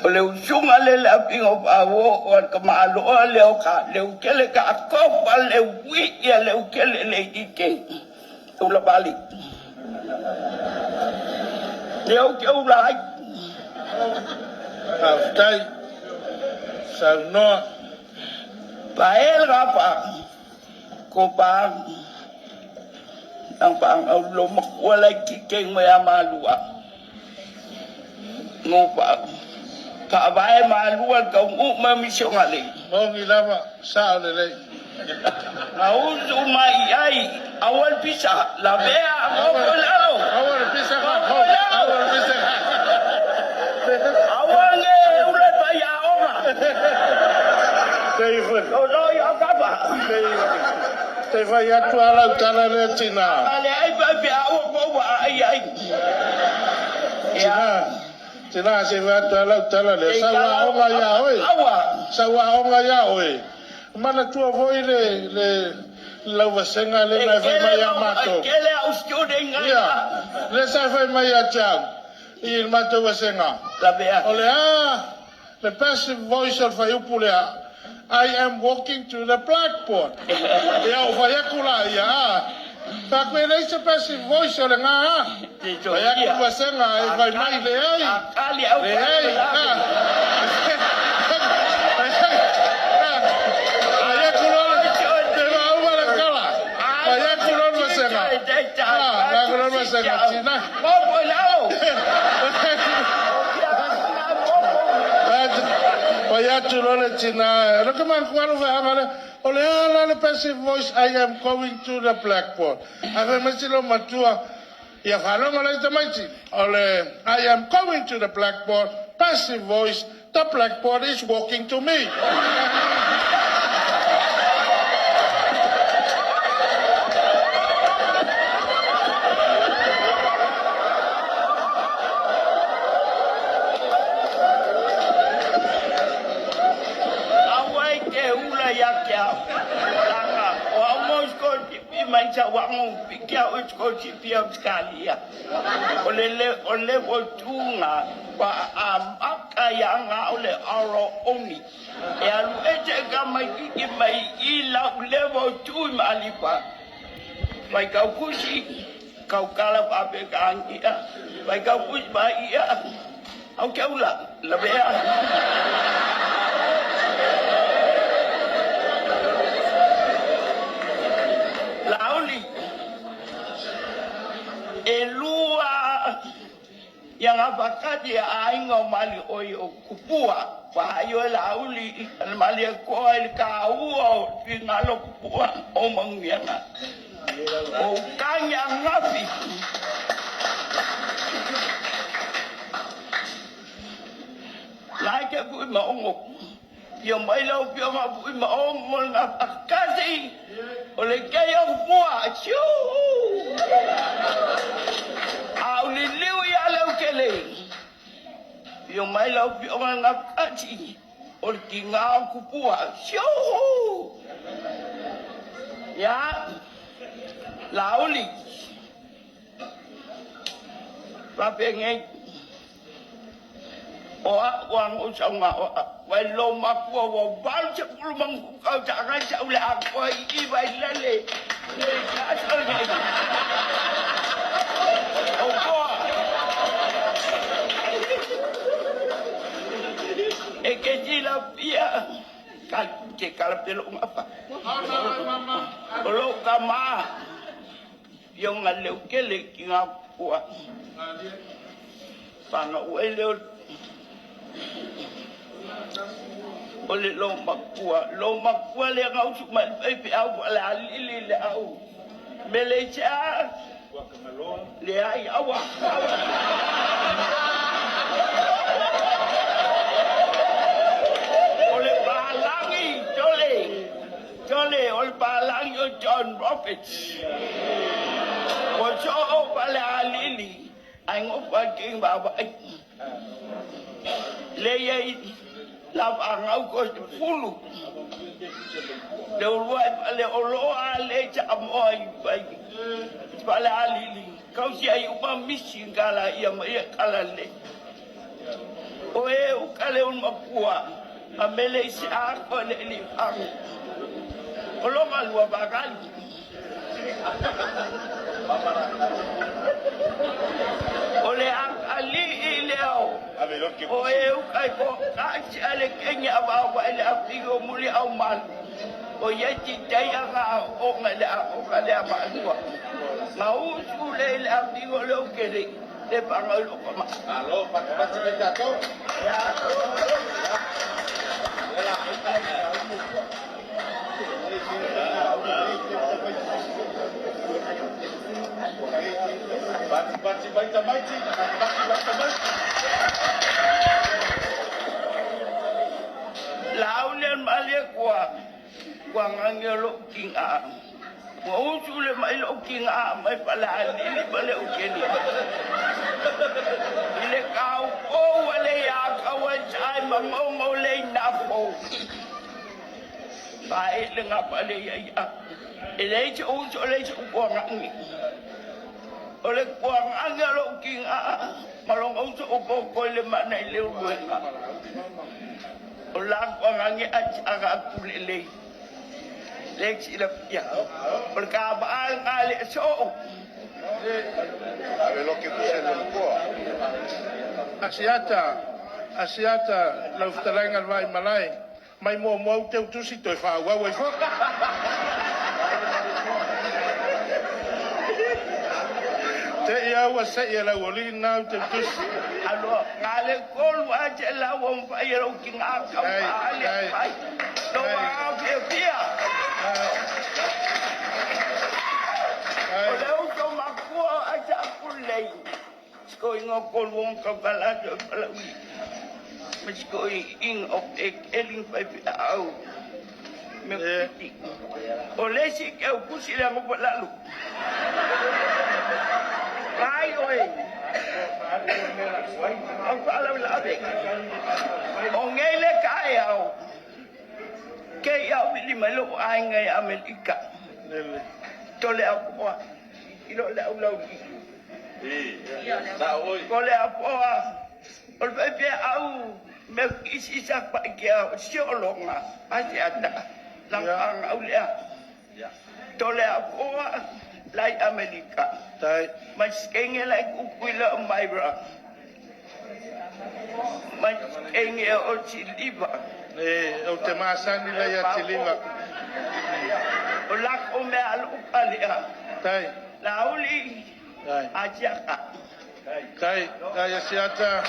o le usunga le la pingo pa wo o ka malo o le o ka le u kele ka ko pa le wi ya le u kele le ike tu la bali le o ke u la aftai sa no pa el ga pa ko pa ang pa ang lo wala kike mo ya malua no pa ka vai malua ka u ma mi shongale ngi lava sa le au tu mai ai awal pisa la bea mo lao awal pisa ka awal pisa awal nge ulat pa ya oma David o lo ya ka ba te vai atuala utala le tina ale ai ba bia o ko wa ai ai tina se vai atuala utala le sawa onga ya oi sawa onga ya oi mana tua voi le la vasenga le na vai mai amato kele au student ya le sa vai mai achang il mato vasenga la bea ole the passive voice of Fayupulea. I am walking to the blackboard. Ya Fayakula ya. Tak melai sa passive voice ole nga. Fayakula vasenga vai mai le ai. Kali au Le ai. The passive voice, I am going to the blackboard. I am going to the blackboard. Passive voice, the blackboard is walking to me. Wangu pikia uskochi pia mskalia ole votunga pa amaka yanga ole aro oni e alu eche kama kiki mai ila ole votu malipa mai kaukushi kaukala pape kangia mai kaukushi ba ia au keula la bea elua yang abakadi aingo mali oyo kupua pa ayo lauli mali ko el kau ngalo kupua o mangianga o kanya ngapi like bu ma ongo yo mai lo pio ma bu ma ongo na akasi ole kayo mua chu liu ya leu kele yo mai lo pio na kati o kinga kupua sho ya lauli ba pengen o wang o changa wa lo ma ko wa bal che pul mang ka ta ga cha ule a ko I ba lele le ka so ne o ko e ke ti la pia kal ke kala pelo apa o lo kama yo ngale ke le kinga ko pana o ele ole lo makua le ngau cuma pe au la lili le au melecha le ai awa ole balangi jole ole balangi John Roberts o so bala lili ai ngopa king baba le ye la angau ko fulu le le oloa le cha moi bai pala alili kau si ai uma misingala ia mai kala le o e kale un mapua a mele si a ko le li ang olo malua bagal ole ang ali ileo o eu kai ko ka ale kenya ba wa ile apigo muli au mal o yeti daya ga o ngale o kale ba ngwa na u sule ile apigo lo kere de pangal ko ma alo pati betato ya Bati baita maiti, laulen malia kwa ngangelo kinga mo usule mai lo kinga mai pala ni bale ukeni ile kau o wale ya kawan chai mamongo le napo bai le ngapale ya ile che usule che kwa ngangi ole kwa ngangelo kinga malong usu ko le mana ile uwenga olang kwa ngangi aga kulele leksi la ya perkabaan kali so lo que puse en el cuo. Asiata, la uftalenga vai malai, mai mo teu tusito e fa wa fo. Te ia wa se ia la woli na teu tus. alo ngale kol wa je la won fa yero king aka ali pai no wa pia ole u to makua aja kulei sko ingo kol won ka bala jo bala wi sko in of eling pai au me ole si ke u kusila mo bala lu ai oi ang paalam labi o ngele kaya kaya lima lo ay ngay Amerika tole ako ilo la ulaw kole ako ol pepe au me isisa pa kya siolo nga asiata lang ang aulia tole ako lai Amerika Tai mas kengela kukwila maibra mas kenge o chiliba o te masani la ya tilima. o lak o me alu palia Tai lauli ajaka Tai asiata.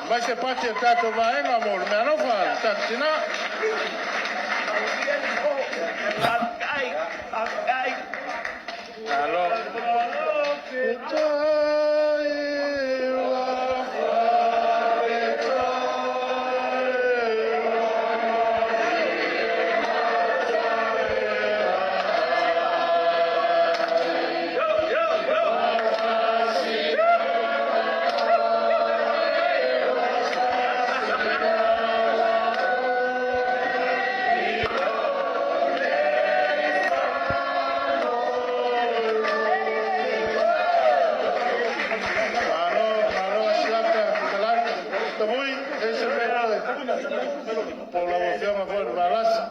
Vai se parte tato vai na amor, me no fa, tatina. Akai Alo. Por la voción a fuerza,